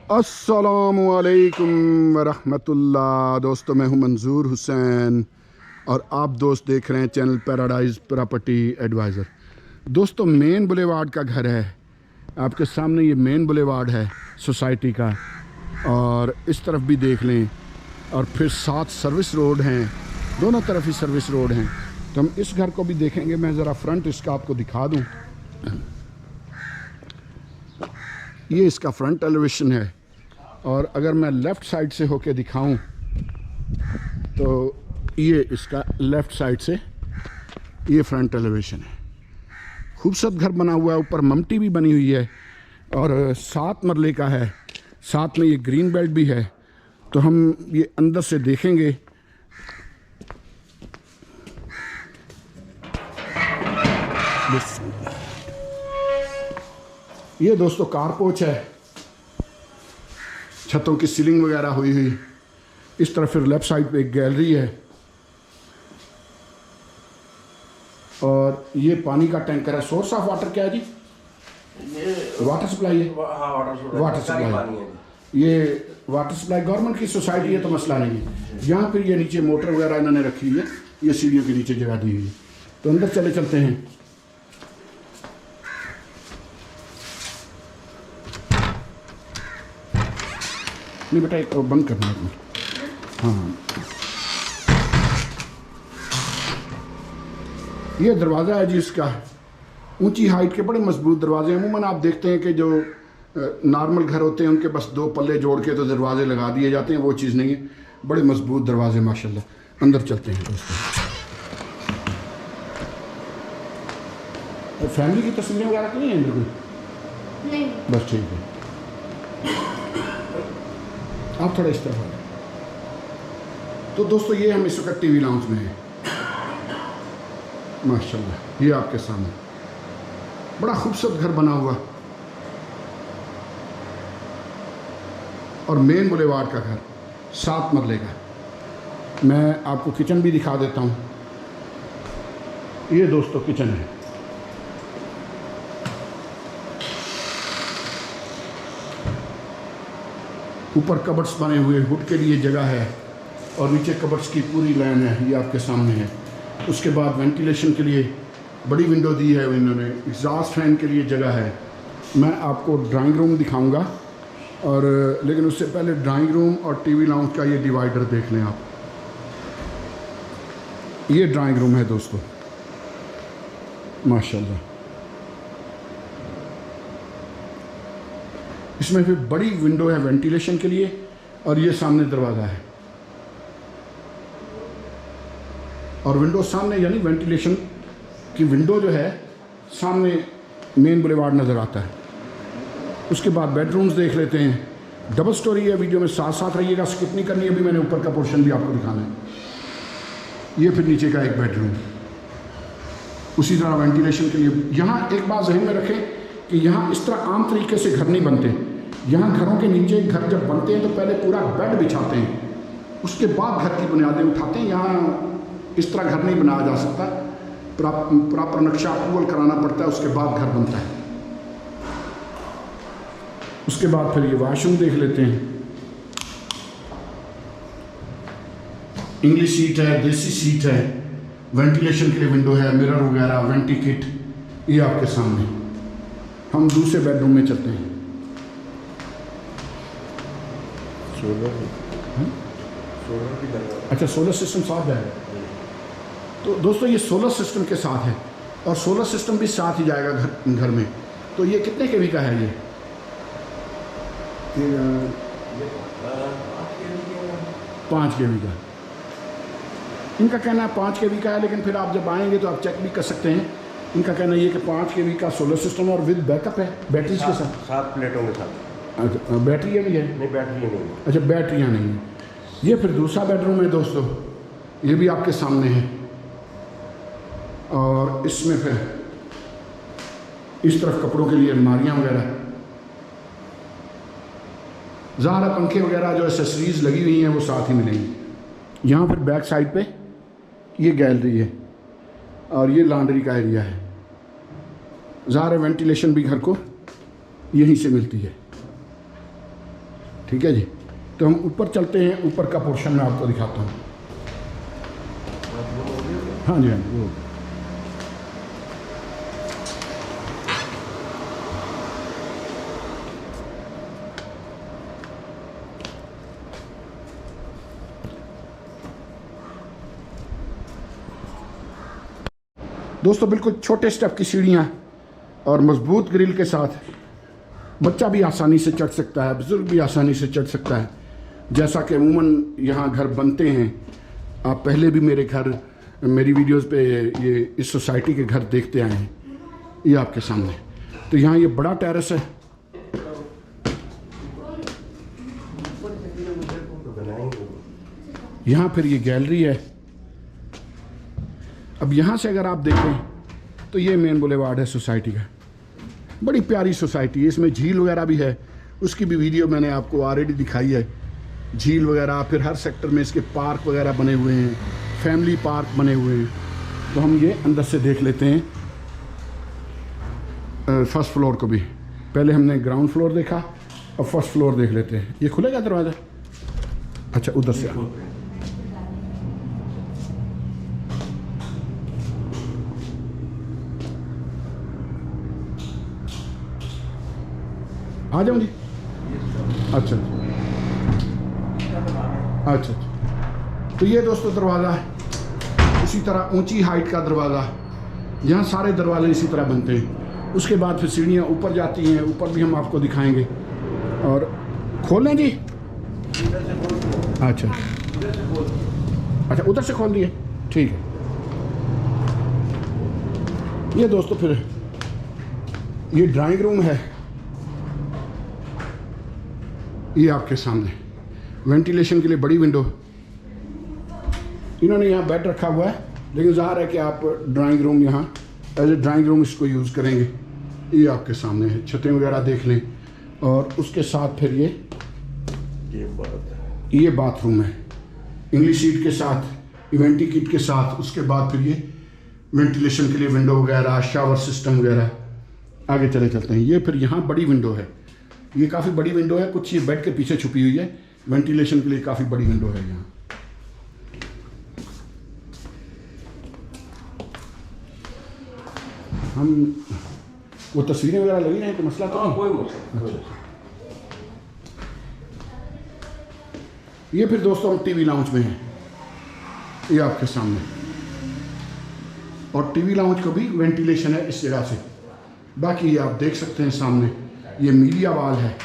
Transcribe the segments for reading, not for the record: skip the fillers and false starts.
अस्सलामुअलैकुम वरहमतुल्लाह। दोस्तों, मैं हूं मंजूर हुसैन और आप दोस्त देख रहे हैं चैनल पैराडाइज प्रॉपर्टी एडवाइज़र। दोस्तों, मेन बुलेवार्ड का घर है आपके सामने। ये मेन बुलेवार्ड है सोसाइटी का, और इस तरफ भी देख लें, और फिर 7 सर्विस रोड हैं, दोनों तरफ ही सर्विस रोड हैं। तो हम इस घर को भी देखेंगे। मैं ज़रा फ्रंट इसका आपको दिखा दूं। ये इसका फ्रंट एलिवेशन है, और अगर मैं लेफ़्ट साइड से होके दिखाऊं तो ये इसका लेफ़्ट साइड से ये फ्रंट एलिवेशन है। खूबसूरत घर बना हुआ है, ऊपर ममटी भी बनी हुई है, और 7 मरले का है। साथ में ये ग्रीन बेल्ट भी है। तो हम ये अंदर से देखेंगे। ये दोस्तों कारपोच है, छतों की सीलिंग वगैरह हुई हुई। इस तरफ फिर लेफ्ट साइड पे एक गैलरी है, और ये पानी का टैंकर है। सोर्स ऑफ वाटर क्या है जी? ये वाटर सप्लाई है। Water supply. ये वाटर सप्लाई गवर्नमेंट की सोसाइटी है, तो मसला नहीं है। यहाँ फिर ये नीचे मोटर वगैरह इन्होंने रखी हुई है, ये सीढ़ियों के नीचे जगह दी हुई है। तो अंदर चलते हैं। नहीं बेटा, एक बंद करना है। हाँ, ये दरवाज़ा है जी इसका। ऊंची हाइट के बड़े मजबूत दरवाजे हैं। अमूमन आप देखते हैं कि जो नॉर्मल घर होते हैं उनके बस 2 पल्ले जोड़ के तो दरवाजे लगा दिए जाते हैं, वो चीज़ नहीं है। बड़े मजबूत दरवाजे माशाल्लाह। अंदर चलते हैं दोस्तों। तो फैमिली की तस्वीरें वगैरह तो नहीं है अंदर कोई? नहीं। बस ठीक है, आप थोड़ा इस तरफ आ जाए। तो दोस्तों, ये हम इस वक्त टीवी लाउंज में हैं माशाल्लाह। ये आपके सामने बड़ा खूबसूरत घर बना हुआ, और मेन बुलेवार्ड का घर, 7 मरले का। मैं आपको किचन भी दिखा देता हूँ। ये दोस्तों किचन है। ऊपर कबर्ड्स बने हुए, हुड के लिए जगह है, और नीचे कबर्ड्स की पूरी लाइन है, ये आपके सामने है। उसके बाद वेंटिलेशन के लिए बड़ी विंडो दी है इन्होंने। एग्जॉस्ट फैन के लिए जगह है। मैं आपको ड्राइंग रूम दिखाऊंगा, और लेकिन उससे पहले ड्राइंग रूम और टीवी लाउंज का ये डिवाइडर देख लें आप। ये ड्राइंग रूम है दोस्तों माशाल्लाह। इसमें फिर बड़ी विंडो है वेंटिलेशन के लिए, और ये सामने दरवाज़ा है, और विंडो सामने, यानी वेंटिलेशन की विंडो जो है सामने मेन बुलेवार्ड नज़र आता है। उसके बाद बेडरूम्स देख लेते हैं। डबल स्टोरी है। वीडियो में साथ साथ रहिएगा, स्किप नहीं करनी। अभी मैंने ऊपर का पोर्शन भी आपको दिखाना है। ये फिर नीचे का एक बेडरूम, उसी तरह वेंटिलेशन के लिए। यहाँ एक बात जहन में रखें कि यहाँ इस तरह आम तरीके से घर नहीं बनते। यहाँ घरों के नीचे घर जब बनते हैं तो पहले पूरा बेड बिछाते हैं, उसके बाद घर की बुनियादें उठाते हैं। यहाँ इस तरह घर नहीं बनाया जा सकता। प्रॉपर नक्शा अप्रूवल कराना पड़ता है, उसके बाद घर बनता है। उसके बाद फिर ये वॉशरूम देख लेते हैं। इंग्लिश सीट है, देसी सीट है, वेंटिलेशन के लिए विंडो है, मिरर वगैरह, वेंटी किट, ये आपके सामने। हम दूसरे बेडरूम में चलते हैं। अच्छा, सोलर सिस्टम साथ जाएगा। तो दोस्तों, ये सोलर सिस्टम के साथ है, और सोलर सिस्टम भी साथ ही जाएगा घर में। तो ये कितने केवी का है? ये 5 केवी का। इनका कहना है 5 केवी का है, लेकिन फिर आप जब आएंगे तो आप चेक भी कर सकते हैं। इनका कहना ये कि 5 केवी का सोलर सिस्टम और विद बैकअप है, बैटरीज के साथ। 7 प्लेटों के साथ। अच्छा, बैटरियाँ भी है? नहीं, बैटरी नहीं। अच्छा, बैटरियाँ नहीं है। ये फिर दूसरा बेडरूम है दोस्तों, ये भी आपके सामने है। और इसमें फिर इस तरफ कपड़ों के लिए अलमारियाँ वगैरह, ज़ाहिर पंखे वगैरह जो एसेसरीज लगी हुई हैं वो साथ ही मिलेंगी। यहाँ फिर बैक साइड पे ये गैलरी है, और ये लॉन्ड्री का एरिया है। ज़ाहिर वेंटिलेशन भी घर को यहीं से मिलती है। ठीक है जी। तो हम ऊपर चलते हैं, ऊपर का पोर्शन मैं आपको दिखाता हूँ। हाँ जी, हाँ जी, वो दोस्तों बिल्कुल छोटे स्टेप की सीढ़ियाँ और मजबूत ग्रिल के साथ बच्चा भी आसानी से चढ़ सकता है, बुजुर्ग भी आसानी से चढ़ सकता है। जैसा कि अमूमन यहाँ घर बनते हैं, आप पहले भी मेरी वीडियोस पे ये इस सोसाइटी के घर देखते आए हैं, ये आपके सामने। तो यहाँ ये बड़ा टेरेस है, यहाँ फिर ये गैलरी है। अब यहाँ से अगर आप देखें तो ये मेन बुलेवार्ड है सोसाइटी का। बड़ी प्यारी सोसाइटी है, इसमें झील वगैरह भी है, उसकी भी वीडियो मैंने आपको ऑलरेडी दिखाई है। झील वगैरह, फिर हर सेक्टर में इसके पार्क वगैरह बने हुए हैं, फैमिली पार्क बने हुए हैं। तो हम ये अंदर से देख लेते हैं फर्स्ट फ्लोर को भी। पहले हमने ग्राउंड फ्लोर देखा, अब फर्स्ट फ्लोर देख लेते हैं। ये खुलेगा दरवाज़ा? अच्छा, उधर से आ जाऊँ जी? अच्छा अच्छा। तो ये दोस्तों दरवाज़ा है, इसी तरह ऊंची हाइट का दरवाज़ा। यहाँ सारे दरवाजे इसी तरह बनते हैं। उसके बाद फिर सीढ़ियाँ ऊपर जाती हैं, ऊपर भी हम आपको दिखाएंगे। और खोलें जी? अच्छा अच्छा, उधर से खोल दिए, ठीक है। ये दोस्तों फिर ये ड्राइंग रूम है, ये आपके सामने वेंटिलेशन के लिए बड़ी विंडो। इन्होंने यहाँ बेड रखा हुआ है, लेकिन ज़ाहिर है कि आप ड्राइंग रूम यहाँ एज ए ड्राइंग रूम इसको यूज़ करेंगे। ये आपके सामने है, छतें वगैरह देख लें। और उसके साथ फिर ये बाथरूम है, इंग्लिश सीट के साथ, इवेंटी किट के साथ। उसके बाद फिर ये वेंटिलेशन के लिए विंडो वगैरह, शावर सिस्टम वगैरह। आगे चलते हैं। ये फिर यहाँ बड़ी विंडो है, ये काफ़ी बड़ी विंडो है, कुछ ये बेड के पीछे छुपी हुई है। वेंटिलेशन के लिए काफ़ी बड़ी विंडो है यहाँ। हम वो तस्वीरें वगैरह लगी रहे हैं, तो मसला तो नहीं? कोई मसला। ये फिर दोस्तों हम टीवी लाउंज में हैं, ये आपके सामने। और टीवी लाउंज को भी वेंटिलेशन है इस जगह से। बाकी ये आप देख सकते हैं सामने, ये मीडिया वॉल है,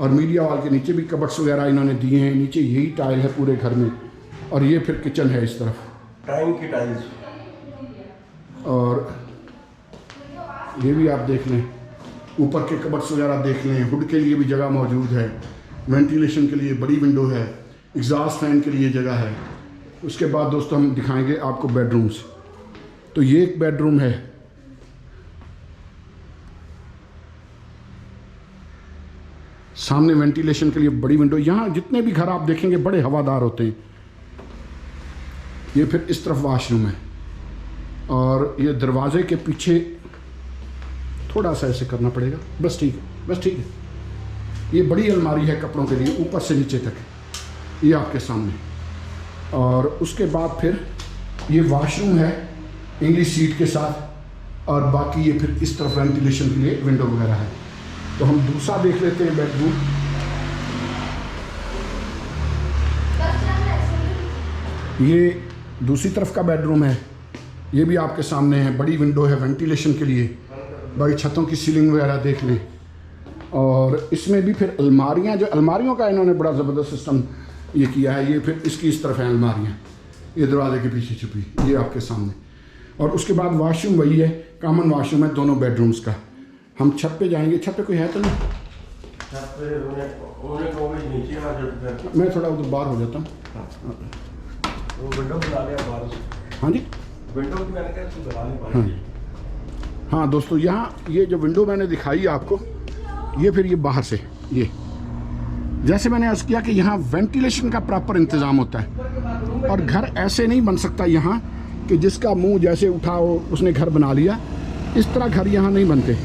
और मीडिया वॉल के नीचे भी कबर्ड्स वगैरह इन्होंने दिए हैं। नीचे यही टाइल है पूरे घर में। और ये फिर किचन है इस तरफ, टाइम की टाइल्स। और ये भी आप देख लें, ऊपर के कबर्ड्स वगैरह देख लें। हुड के लिए भी जगह मौजूद है, वेंटिलेशन के लिए बड़ी विंडो है, एग्जॉस्ट फैन के लिए जगह है। उसके बाद दोस्तों हम दिखाएंगे आपको बेडरूम्स। तो ये एक बेडरूम है, सामने वेंटिलेशन के लिए बड़ी विंडो। यहाँ जितने भी घर आप देखेंगे बड़े हवादार होते हैं। ये फिर इस तरफ वॉशरूम है, और ये दरवाजे के पीछे थोड़ा सा ऐसे करना पड़ेगा, बस ठीक है, बस ठीक है। ये बड़ी अलमारी है कपड़ों के लिए, ऊपर से नीचे तक, ये आपके सामने। और उसके बाद फिर ये वॉशरूम है इंग्लिश सीट के साथ, और बाकी ये फिर इस तरफ वेंटिलेशन के लिए विंडो वगैरह है। तो हम दूसरा देख लेते हैं बेडरूम। ये दूसरी तरफ का बेडरूम है, ये भी आपके सामने है, बड़ी विंडो है वेंटिलेशन के लिए। बाकी छतों की सीलिंग वगैरह देख लें। और इसमें भी फिर अलमारियाँ, जो अलमारियों का इन्होंने बड़ा ज़बरदस्त सिस्टम ये किया है। ये फिर इसकी इस तरफ है अलमारियाँ, ये दरवाजे के पीछे छुपी, ये आपके सामने। और उसके बाद वॉशरूम वही है, कॉमन वॉशरूम है दोनों बेडरूम्स का। हम छत पे जाएंगे, छत पे कोई है तो नहीं? मैं थोड़ा उधर बाहर हो जाता हूँ। हाँ जी, हाँ दोस्तों, यहाँ ये जो विंडो मैंने दिखाई आपको, ये फिर ये बाहर से, ये जैसे मैंने अर्ज़ किया कि यहाँ वेंटिलेशन का प्रॉपर इंतज़ाम होता है। और घर ऐसे नहीं बन सकता यहाँ कि जिसका मुंह जैसे उठाओ उसने घर बना लिया, इस तरह घर यहाँ नहीं बनते।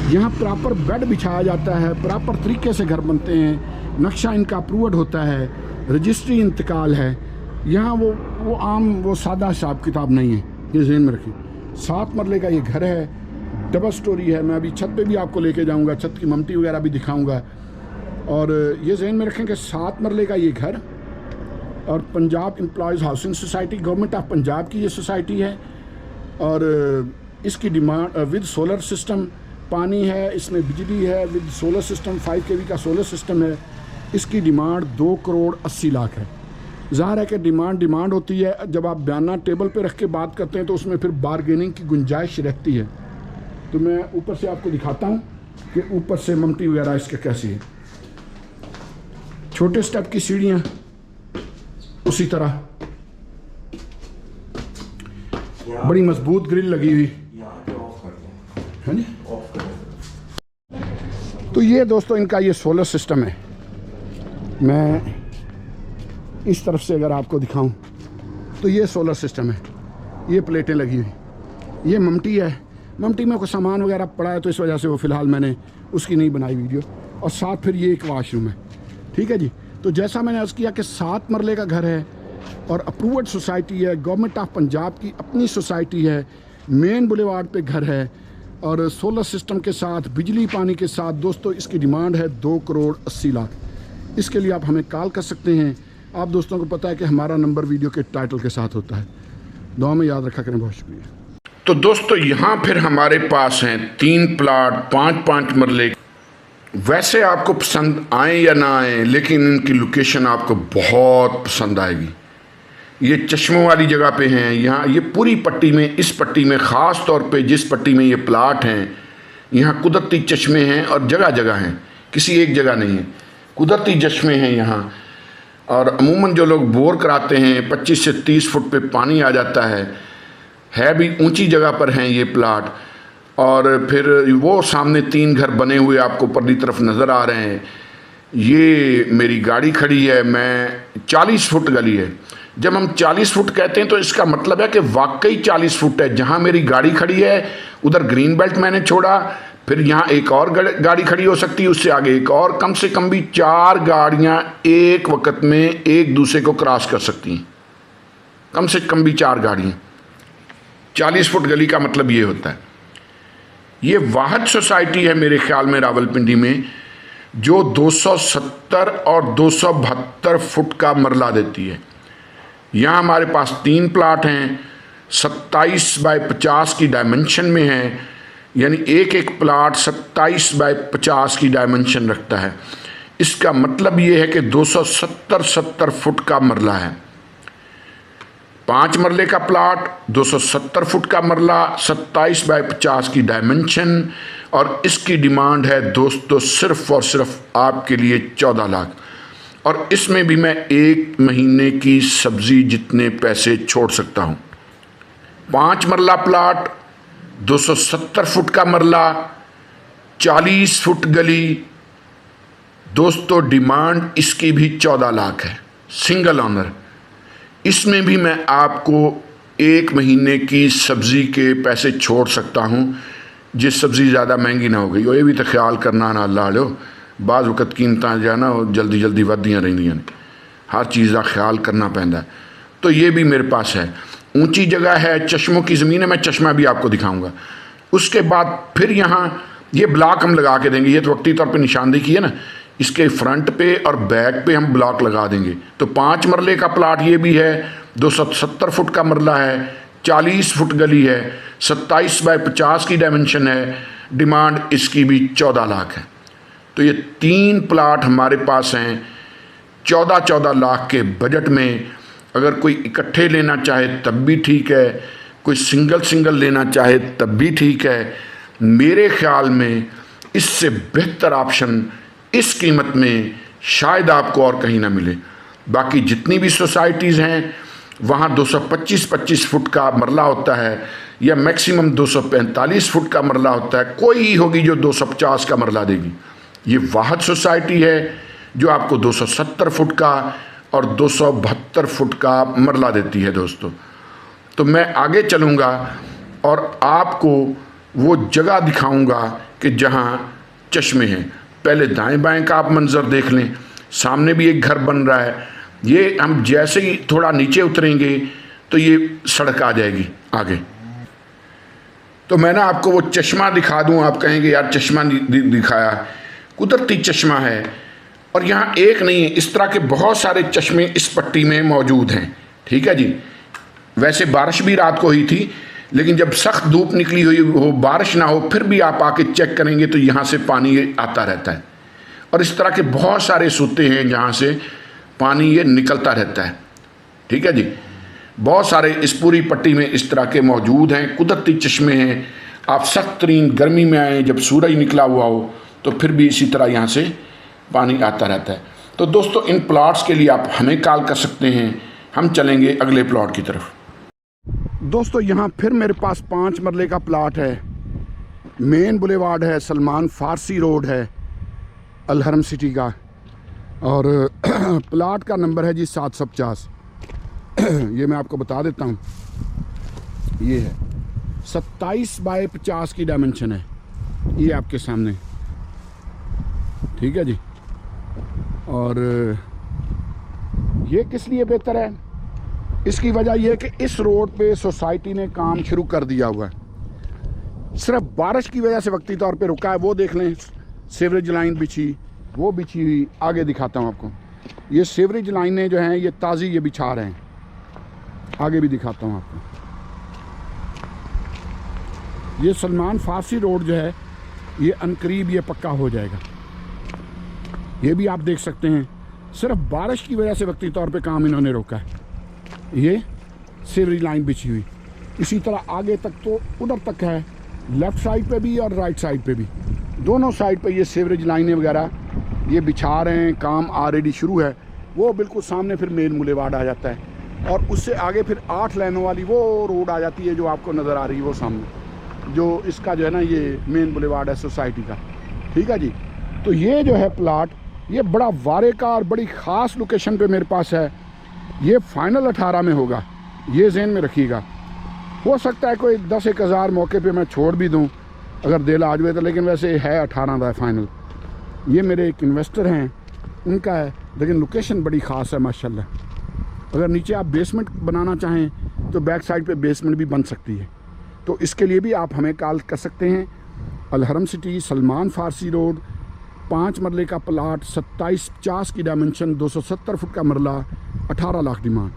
यहाँ प्रॉपर बेड बिछाया जाता है, प्रॉपर तरीके से घर बनते हैं, नक्शा इनका अप्रूव्ड होता है, रजिस्ट्री इंतकाल है। यहाँ वो आम वो सादा हिसाब किताब नहीं है, ये ज़हन में रखें। 7 मरले का ये घर है, डबल स्टोरी है। मैं अभी छत पे भी आपको लेके जाऊँगा, छत की ममटी वगैरह भी दिखाऊँगा। और ये ज़हन में रखें कि 7 मरले का ये घर, और Punjab employees housing society, government of Punjab की ये सोसाइटी है। और इसकी डिमांड विद सोलर सिस्टम, पानी है, इसमें बिजली है, विद सोलर सिस्टम 5 kV का सोलर सिस्टम है। इसकी डिमांड 2 करोड़ 80 लाख है। ज़ाहिर है कि डिमांड होती है, जब आप बयाना टेबल पे रख के बात करते हैं तो उसमें फिर बारगेनिंग की गुंजाइश रहती है। तो मैं ऊपर से आपको दिखाता हूँ कि ऊपर से ममटी वगैरह इसके कैसी है। छोटे स्टेप की सीढ़ियाँ उसी तरह, बड़ी मजबूत ग्रिल लगी हुई है जी। तो ये दोस्तों इनका ये सोलर सिस्टम है। मैं इस तरफ से अगर आपको दिखाऊं तो ये सोलर सिस्टम है, ये प्लेटें लगी हुई, ये ममटी है। ममटी में कोई सामान वगैरह पड़ा है तो इस वजह से वो फ़िलहाल मैंने उसकी नहीं बनाई वीडियो। और साथ फिर ये एक वाशरूम है, ठीक है जी। तो जैसा मैंने अर्ज़ किया कि 7 मरले का घर है और अप्रूव्ड सोसाइटी है, गवर्नमेंट ऑफ पंजाब की अपनी सोसाइटी है, मेन बुलेवार्ड पे घर है और सोलर सिस्टम के साथ, बिजली पानी के साथ। दोस्तों इसकी डिमांड है 2 करोड़ 80 लाख। इसके लिए आप हमें कॉल कर सकते हैं। आप दोस्तों को पता है कि हमारा नंबर वीडियो के टाइटल के साथ होता है। दुआ में याद रखा करें। बहुत शुक्रिया। तो दोस्तों यहाँ फिर हमारे पास हैं 3 प्लाट 5-5 मरले। वैसे आपको पसंद आए या ना आए, लेकिन इनकी लोकेशन आपको बहुत पसंद आएगी। ये चश्मों वाली जगह पे हैं। यहाँ ये पूरी पट्टी में, इस पट्टी में ख़ास तौर पे जिस पट्टी में ये प्लाट हैं, यहाँ कुदरती चश्मे हैं और जगह जगह हैं, किसी एक जगह नहीं है, कुदरती चश्मे हैं यहाँ। और अमूमन जो लोग बोर कराते हैं 25 से 30 फुट पे पानी आ जाता है भी ऊंची जगह पर हैं ये प्लाट। और फिर वो सामने 3 घर बने हुए आपको परली तरफ नज़र आ रहे हैं। ये मेरी गाड़ी खड़ी है, मैं 40 फुट गली है। जब हम 40 फुट कहते हैं तो इसका मतलब है कि वाकई 40 फुट है। जहाँ मेरी गाड़ी खड़ी है उधर ग्रीन बेल्ट मैंने छोड़ा, फिर यहाँ एक और गाड़ी खड़ी हो सकती है, उससे आगे एक और, कम से कम भी 4 गाड़ियाँ एक वक्त में एक दूसरे को क्रॉस कर सकती हैं, कम से कम भी 4 गाड़ियाँ। 40 फुट गली का मतलब ये होता है। ये वाहद सोसाइटी है मेरे ख्याल में रावलपिंडी में, जो 270 और 272 फुट का मरला देती है। यहाँ हमारे पास 3 प्लाट हैं, 27 बाय 50 की डायमेंशन में हैं, यानी एक प्लाट 27 बाय 50 की डायमेंशन रखता है। इसका मतलब ये है कि 270 फुट का मरला है। 5 मरले का प्लाट, 270 फुट का मरला, 27 बाय 50 की डायमेंशन, और इसकी डिमांड है दोस्तों सिर्फ और सिर्फ आपके लिए 14 लाख। और इसमें भी मैं 1 महीने की सब्जी जितने पैसे छोड़ सकता हूँ। 5 मरला प्लाट, 270 फुट का मरला, 40 फुट गली। दोस्तों डिमांड इसकी भी 14 लाख है, सिंगल ऑनर। इसमें भी मैं आपको 1 महीने की सब्ज़ी के पैसे छोड़ सकता हूँ, जिस सब्ज़ी ज़्यादा महंगी ना हो गई। और ये भी तो ख्याल करना ना ला लो, बाज़ वक़्त कीमतां जो है ना जल्दी जल्दी वधियां रहिंदियां ने, हर चीज़ का ख्याल करना पैंदा है। तो ये भी मेरे पास है, ऊंची जगह है, चश्मों की ज़मीन है। मैं चश्मा भी आपको दिखाऊंगा। उसके बाद फिर यहाँ ये ब्लॉक हम लगा के देंगे। ये तो वक्ती तौर पे निशानदेही की है ना, इसके फ्रंट पे और बैक पे हम ब्लॉक लगा देंगे। तो 5 मरले का प्लाट ये भी है, 270 फुट का मरला है, 40 फुट गली है, 27 बाय 50 की डायमेंशन है। डिमांड इसकी भी 14 लाख है। तो ये 3 प्लाट हमारे पास हैं 14 लाख के बजट में। अगर कोई इकट्ठे लेना चाहे तब भी ठीक है, कोई सिंगल लेना चाहे तब भी ठीक है। मेरे ख्याल में इससे बेहतर ऑप्शन इस कीमत में शायद आपको और कहीं ना मिले। बाकी जितनी भी सोसाइटीज़ हैं वहाँ 225 फुट का मरला होता है, या मैक्सिमम 245 फुट का मरला होता है। कोई ही होगी जो 250 का मरला देगी। ये वाहद सोसाइटी है जो आपको 270 फुट का और 272 फुट का मरला देती है दोस्तों। तो मैं आगे चलूँगा और आपको वो जगह दिखाऊंगा कि जहाँ चश्मे हैं। पहले दाएं बाएं का आप मंज़र देख लें। सामने भी एक घर बन रहा है। ये हम जैसे ही थोड़ा नीचे उतरेंगे तो ये सड़क आ जाएगी आगे। तो मैं ना आपको वो चश्मा दिखा दूं, आप कहेंगे यार चश्मा दिखाया, कुदरती चश्मा है। और यहाँ एक नहीं है, इस तरह के बहुत सारे चश्मे इस पट्टी में मौजूद हैं। ठीक है जी। वैसे बारिश भी रात को हुई थी, लेकिन जब सख्त धूप निकली हुई हो, बारिश ना हो, फिर भी आप आके चेक करेंगे तो यहाँ से पानी आता रहता है। और इस तरह के बहुत सारे सूते हैं जहाँ से पानी ये निकलता रहता है। ठीक है जी। बहुत सारे इस पूरी पट्टी में इस तरह के मौजूद हैं, कुदरती चश्मे हैं। आप सख्त तरीन गर्मी में आएँ, जब सूरज निकला हुआ हो, तो फिर भी इसी तरह यहाँ से पानी आता रहता है। तो दोस्तों, इन प्लॉट्स के लिए आप हमें कॉल कर सकते हैं। हम चलेंगे अगले प्लॉट की तरफ। दोस्तों, यहाँ फिर मेरे पास 5 मरले का प्लॉट है। मेन बुलेवार्ड है, सलमान फारसी रोड है, अल हरम सिटी का। और प्लॉट का नंबर है जी 750। ये मैं आपको बता देता हूँ, ये है 27 बाय 50 की डायमेंशन है, ये आपके सामने। ठीक है जी। और ये किस लिए बेहतर है, इसकी वजह यह है कि इस रोड पे सोसाइटी ने काम शुरू कर दिया हुआ है। सिर्फ बारिश की वजह से वक्ती तौर पे रुका है। वो देख लें, सीवरेज लाइन बिछी, वो बिछी हुई। आगे दिखाता हूँ आपको, ये सीवरेज लाइनें जो हैं ये ताज़ी ये बिछा रहे हैं। आगे भी दिखाता हूँ आपको। ये सलमान फारसी रोड जो है ये अनकरीब ये पक्का हो जाएगा। ये भी आप देख सकते हैं, सिर्फ बारिश की वजह से वक्ती तौर पे काम इन्होंने रोका है। ये सीवरेज लाइन बिछी हुई, इसी तरह आगे तक तो उधर तक है, लेफ़्ट साइड पे भी और राइट साइड पे भी, दोनों साइड पे ये सीवरेज लाइनें वगैरह ये बिछा रहे हैं। काम ऑलरेडी शुरू है। वो बिल्कुल सामने फिर मेन बुलेवार्ड आ जाता है, और उससे आगे फिर 8 लाइनों वाली वो रोड आ जाती है जो आपको नज़र आ रही है वो सामने, जो इसका जो है ना ये मेन बुलेवार्ड है सोसाइटी का। ठीक है जी। तो ये जो है प्लाट, ये बड़ा वारे का और बड़ी ख़ास लोकेशन पे मेरे पास है। ये फाइनल 18 में होगा, ये ज़हन में रखिएगा। हो सकता है कोई 10-1 हज़ार मौके पे मैं छोड़ भी दूं अगर दिल आ जाए तो, लेकिन वैसे है 18 का फाइनल। ये मेरे एक इन्वेस्टर हैं, उनका है, लेकिन लोकेशन बड़ी ख़ास है माशाल्लाह। अगर नीचे आप बेसमेंट बनाना चाहें तो बैक साइड पे बेसमेंट भी बन सकती है। तो इसके लिए भी आप हमें कॉल कर सकते हैं। अल हरम सिटी, सलमान फारसी रोड, 5 मरले का प्लाट, 2750 की डायमेंशन, 270 फुट का मरला, 18 लाख डिमांड।